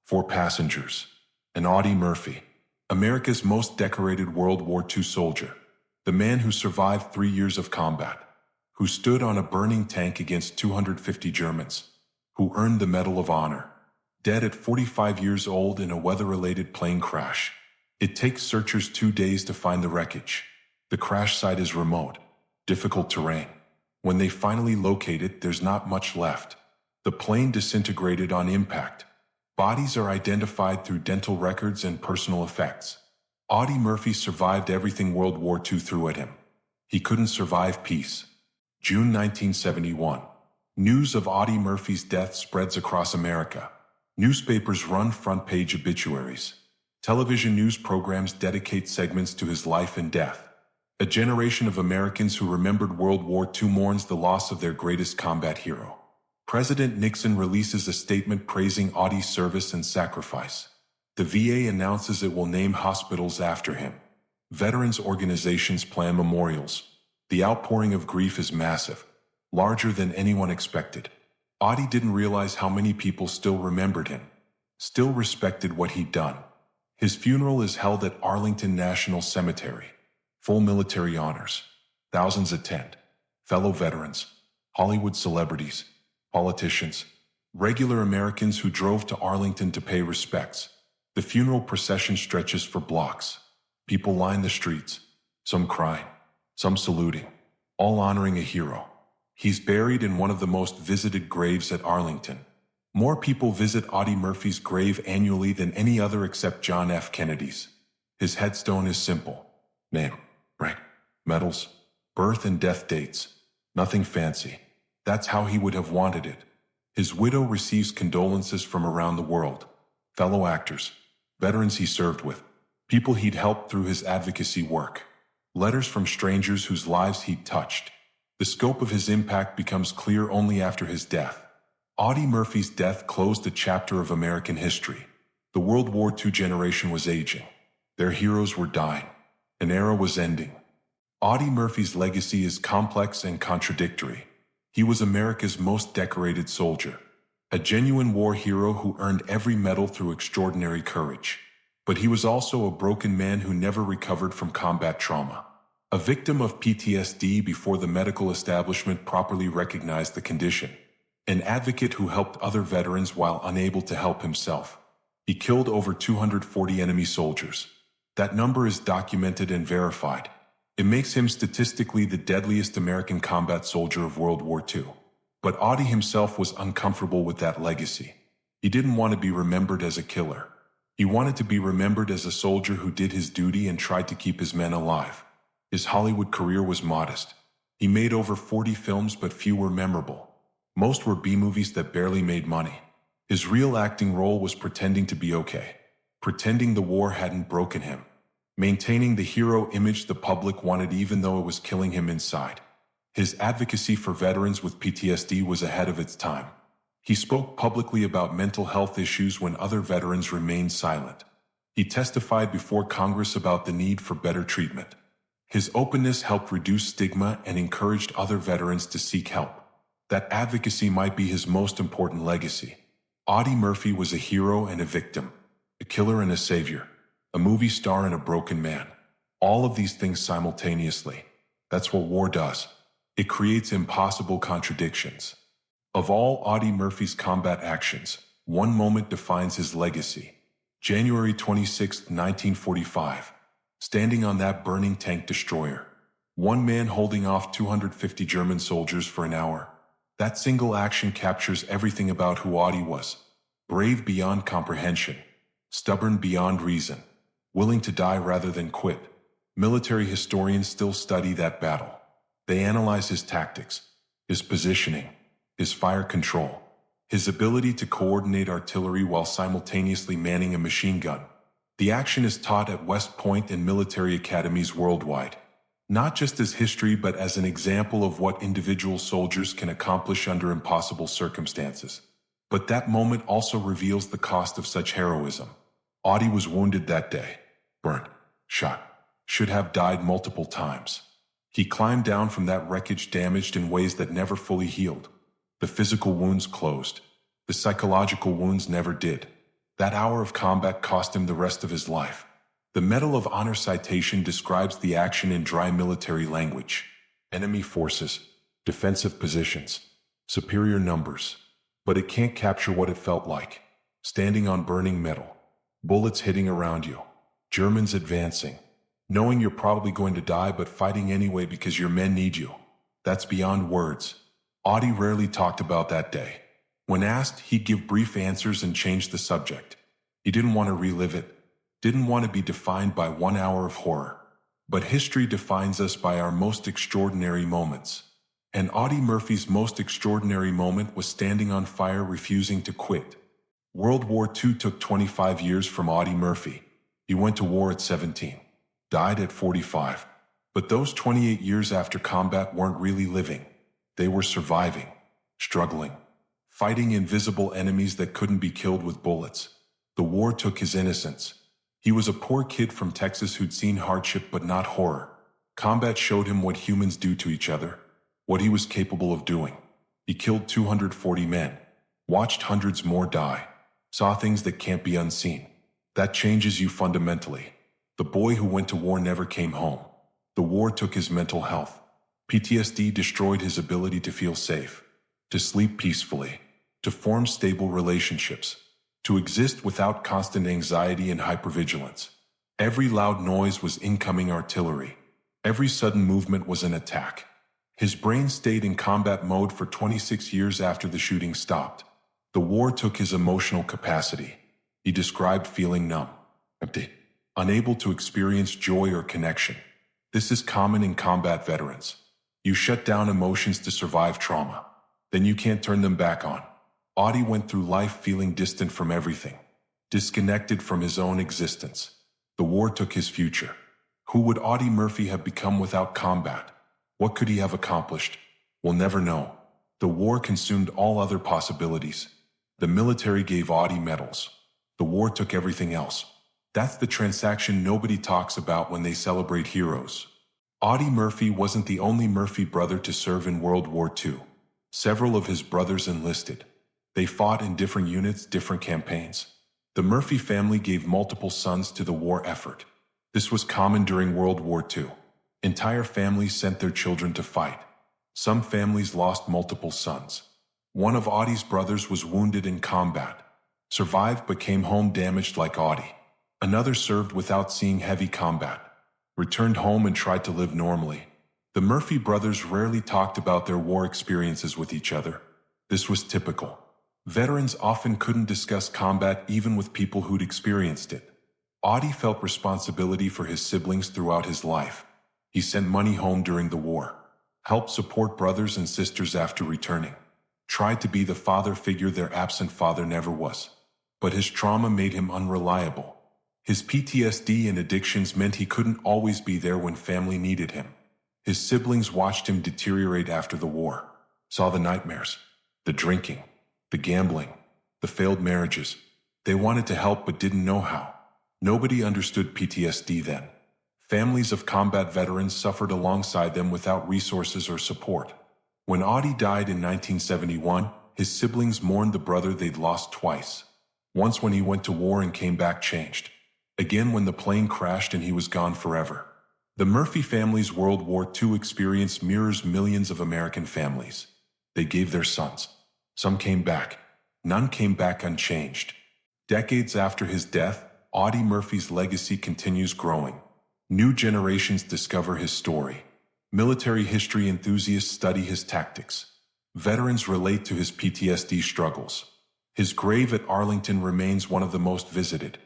4 passengers. And Audie Murphy, America's most decorated World War II soldier. The man who survived 3 years of combat. Who stood on a burning tank against 250 Germans. Who earned the Medal of Honor. Dead at 45 years old in a weather-related plane crash. It takes searchers 2 days to find the wreckage. The crash site is remote. Difficult terrain. When they finally locate it, there's not much left. The plane disintegrated on impact. Bodies are identified through dental records and personal effects. Audie Murphy survived everything World War II threw at him. He couldn't survive peace. June 1971. News of Audie Murphy's death spreads across America. Newspapers run front-page obituaries. Television news programs dedicate segments to his life and death. A generation of Americans who remembered World War II mourns the loss of their greatest combat hero. President Nixon releases a statement praising Audie's service and sacrifice. The VA announces it will name hospitals after him. Veterans organizations plan memorials. The outpouring of grief is massive, larger than anyone expected. Audie didn't realize how many people still remembered him, still respected what he'd done. His funeral is held at Arlington National Cemetery. Full military honors. Thousands attend. Fellow veterans, Hollywood celebrities, politicians, regular Americans who drove to Arlington to pay respects. The funeral procession stretches for blocks. People line the streets, some crying, some saluting, all honoring a hero. He's buried in one of the most visited graves at Arlington. More people visit Audie Murphy's grave annually than any other except John F. Kennedy's. His headstone is simple. Name, rank, medals, birth and death dates. Nothing fancy. That's how he would have wanted it. His widow receives condolences from around the world. Fellow actors, veterans he served with, people he'd helped through his advocacy work. Letters from strangers whose lives he'd touched. The scope of his impact becomes clear only after his death. Audie Murphy's death closed a chapter of American history. The World War II generation was aging. Their heroes were dying. An era was ending. Audie Murphy's legacy is complex and contradictory. He was America's most decorated soldier, a genuine war hero who earned every medal through extraordinary courage. But he was also a broken man who never recovered from combat trauma, a victim of PTSD before the medical establishment properly recognized the condition, an advocate who helped other veterans while unable to help himself. He killed over 240 enemy soldiers. That number is documented and verified. It makes him statistically the deadliest American combat soldier of World War II. But Audie himself was uncomfortable with that legacy. He didn't want to be remembered as a killer. He wanted to be remembered as a soldier who did his duty and tried to keep his men alive. His Hollywood career was modest. He made over 40 films, but few were memorable. Most were B-movies that barely made money. His real acting role was pretending to be okay, pretending the war hadn't broken him, maintaining the hero image the public wanted even though it was killing him inside. His advocacy for veterans with PTSD was ahead of its time. He spoke publicly about mental health issues when other veterans remained silent. He testified before Congress about the need for better treatment. His openness helped reduce stigma and encouraged other veterans to seek help. That advocacy might be his most important legacy. Audie Murphy was a hero and a victim, a killer and a savior, a movie star and a broken man. All of these things simultaneously. That's what war does. It creates impossible contradictions. Of all Audie Murphy's combat actions, one moment defines his legacy. January 26, 1945. Standing on that burning tank destroyer. One man holding off 250 German soldiers for an hour. That single action captures everything about who Audie was. Brave beyond comprehension. Stubborn beyond reason. Willing to die rather than quit. Military historians still study that battle. They analyze his tactics, his positioning, his fire control, his ability to coordinate artillery while simultaneously manning a machine gun. The action is taught at West Point and military academies worldwide, not just as history but as an example of what individual soldiers can accomplish under impossible circumstances. But that moment also reveals the cost of such heroism. Audie was wounded that day, burnt, shot, should have died multiple times. He climbed down from that wreckage damaged in ways that never fully healed. The physical wounds closed. The psychological wounds never did. That hour of combat cost him the rest of his life. The Medal of Honor citation describes the action in dry military language. Enemy forces, defensive positions, superior numbers. But it can't capture what it felt like. Standing on burning metal. Bullets hitting around you. Germans advancing. Knowing you're probably going to die but fighting anyway because your men need you. That's beyond words. Audie rarely talked about that day. When asked, he'd give brief answers and change the subject. He didn't want to relive it. Didn't want to be defined by 1 hour of horror. But history defines us by our most extraordinary moments. And Audie Murphy's most extraordinary moment was standing on fire, refusing to quit. World War II took 25 years from Audie Murphy. He went to war at 17. Died at 45. But those 28 years after combat weren't really living. They were surviving, struggling, fighting invisible enemies that couldn't be killed with bullets. The war took his innocence. He was a poor kid from Texas who'd seen hardship but not horror. Combat showed him what humans do to each other, what he was capable of doing. He killed 240 men, watched hundreds more die, saw things that can't be unseen. That changes you fundamentally. The boy who went to war never came home. The war took his mental health. PTSD destroyed his ability to feel safe, to sleep peacefully, to form stable relationships, to exist without constant anxiety and hypervigilance. Every loud noise was incoming artillery. Every sudden movement was an attack. His brain stayed in combat mode for 26 years after the shooting stopped. The war took his emotional capacity. He described feeling numb, empty, unable to experience joy or connection. This is common in combat veterans. You shut down emotions to survive trauma. Then you can't turn them back on. Audie went through life feeling distant from everything, disconnected from his own existence. The war took his future. Who would Audie Murphy have become without combat? What could he have accomplished? We'll never know. The war consumed all other possibilities. The military gave Audie medals. The war took everything else. That's the transaction nobody talks about when they celebrate heroes. Audie Murphy wasn't the only Murphy brother to serve in World War II. Several of his brothers enlisted. They fought in different units, different campaigns. The Murphy family gave multiple sons to the war effort. This was common during World War II. Entire families sent their children to fight. Some families lost multiple sons. One of Audie's brothers was wounded in combat, survived but came home damaged like Audie. Another served without seeing heavy combat, returned home and tried to live normally. The Murphy brothers rarely talked about their war experiences with each other. This was typical. Veterans often couldn't discuss combat even with people who'd experienced it. Audie felt responsibility for his siblings throughout his life. He sent money home during the war, helped support brothers and sisters after returning, tried to be the father figure their absent father never was. But his trauma made him unreliable. His PTSD and addictions meant he couldn't always be there when family needed him. His siblings watched him deteriorate after the war, saw the nightmares, the drinking, the gambling, the failed marriages. They wanted to help but didn't know how. Nobody understood PTSD then. Families of combat veterans suffered alongside them without resources or support. When Audie died in 1971, his siblings mourned the brother they'd lost twice. Once when he went to war and came back changed. Again when the plane crashed and he was gone forever. The Murphy family's World War II experience mirrors millions of American families. They gave their sons. Some came back. None came back unchanged. Decades after his death, Audie Murphy's legacy continues growing. New generations discover his story. Military history enthusiasts study his tactics. Veterans relate to his PTSD struggles. His grave at Arlington remains one of the most visited.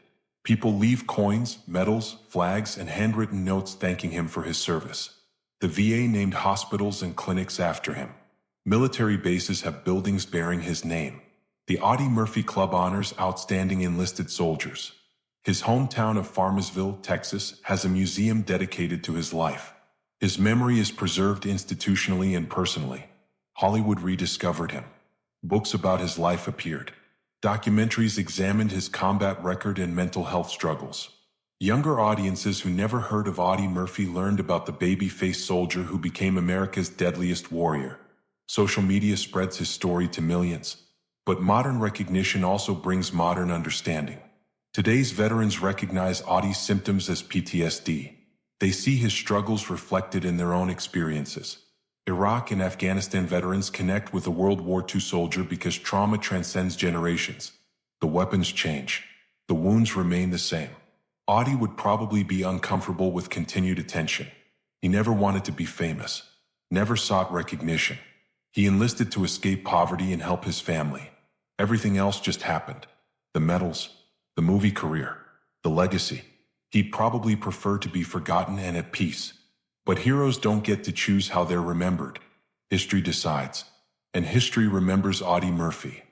People leave coins, medals, flags, and handwritten notes thanking him for his service. The VA named hospitals and clinics after him. Military bases have buildings bearing his name. The Audie Murphy Club honors outstanding enlisted soldiers. His hometown of Farmersville, Texas, has a museum dedicated to his life. His memory is preserved institutionally and personally. Hollywood rediscovered him. Books about his life appeared. Documentaries examined his combat record and mental health struggles. Younger audiences who never heard of Audie Murphy learned about the baby-faced soldier who became America's deadliest warrior. Social media spreads his story to millions. But modern recognition also brings modern understanding. Today's veterans recognize Audie's symptoms as PTSD. They see his struggles reflected in their own experiences. Iraq and Afghanistan veterans connect with a World War II soldier because trauma transcends generations. The weapons change. The wounds remain the same. Audie would probably be uncomfortable with continued attention. He never wanted to be famous. Never sought recognition. He enlisted to escape poverty and help his family. Everything else just happened. The medals, the movie career, the legacy. He'd probably prefer to be forgotten and at peace. But heroes don't get to choose how they're remembered. History decides. And history remembers Audie Murphy.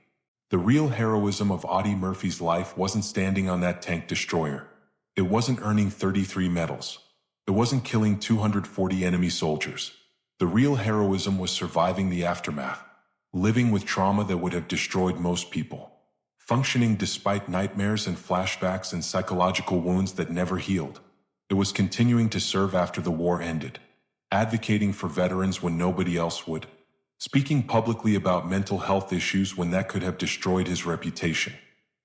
The real heroism of Audie Murphy's life wasn't standing on that tank destroyer. It wasn't earning 33 medals. It wasn't killing 240 enemy soldiers. The real heroism was surviving the aftermath. Living with trauma that would have destroyed most people. Functioning despite nightmares and flashbacks and psychological wounds that never healed. It was continuing to serve after the war ended. Advocating for veterans when nobody else would. Speaking publicly about mental health issues when that could have destroyed his reputation.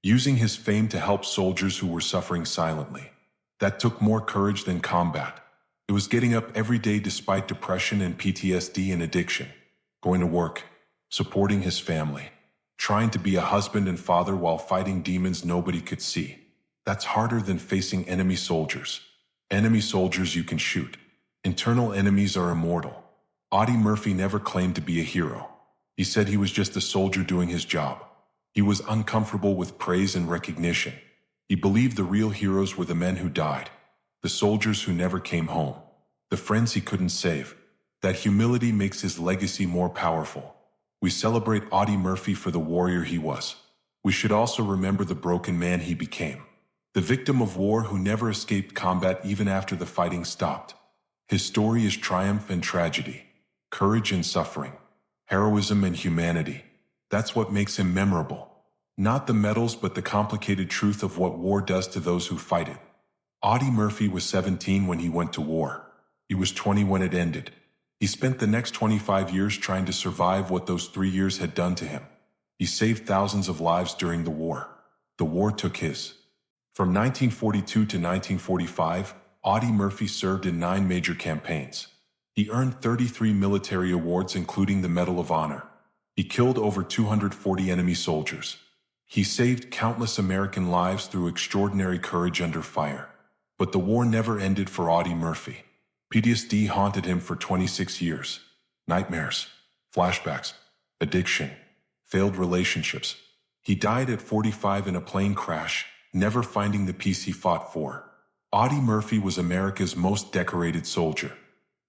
Using his fame to help soldiers who were suffering silently. That took more courage than combat. It was getting up every day despite depression and PTSD and addiction. Going to work. Supporting his family. Trying to be a husband and father while fighting demons nobody could see. That's harder than facing enemy soldiers. Enemy soldiers you can shoot. Internal enemies are immortal. Audie Murphy never claimed to be a hero. He said he was just a soldier doing his job. He was uncomfortable with praise and recognition. He believed the real heroes were the men who died. The soldiers who never came home. The friends he couldn't save. That humility makes his legacy more powerful. We celebrate Audie Murphy for the warrior he was. We should also remember the broken man he became. The victim of war who never escaped combat even after the fighting stopped. His story is triumph and tragedy. Courage and suffering. Heroism and humanity. That's what makes him memorable. Not the medals but the complicated truth of what war does to those who fight it. Audie Murphy was 17 when he went to war. He was 20 when it ended. He spent the next 25 years trying to survive what those 3 years had done to him. He saved thousands of lives during the war. The war took his. From 1942 to 1945, Audie Murphy served in 9 major campaigns. He earned 33 military awards including the Medal of Honor. He killed over 240 enemy soldiers. He saved countless American lives through extraordinary courage under fire. But the war never ended for Audie Murphy. PTSD haunted him for 26 years. Nightmares, flashbacks, addiction, failed relationships. He died at 45 in a plane crash, never finding the peace he fought for. Audie Murphy was America's most decorated soldier.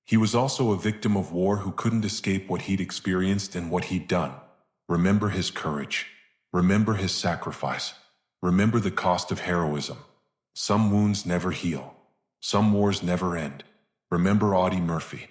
He was also a victim of war who couldn't escape what he'd experienced and what he'd done. Remember his courage. Remember his sacrifice. Remember the cost of heroism. Some wounds never heal. Some wars never end. Remember Audie Murphy.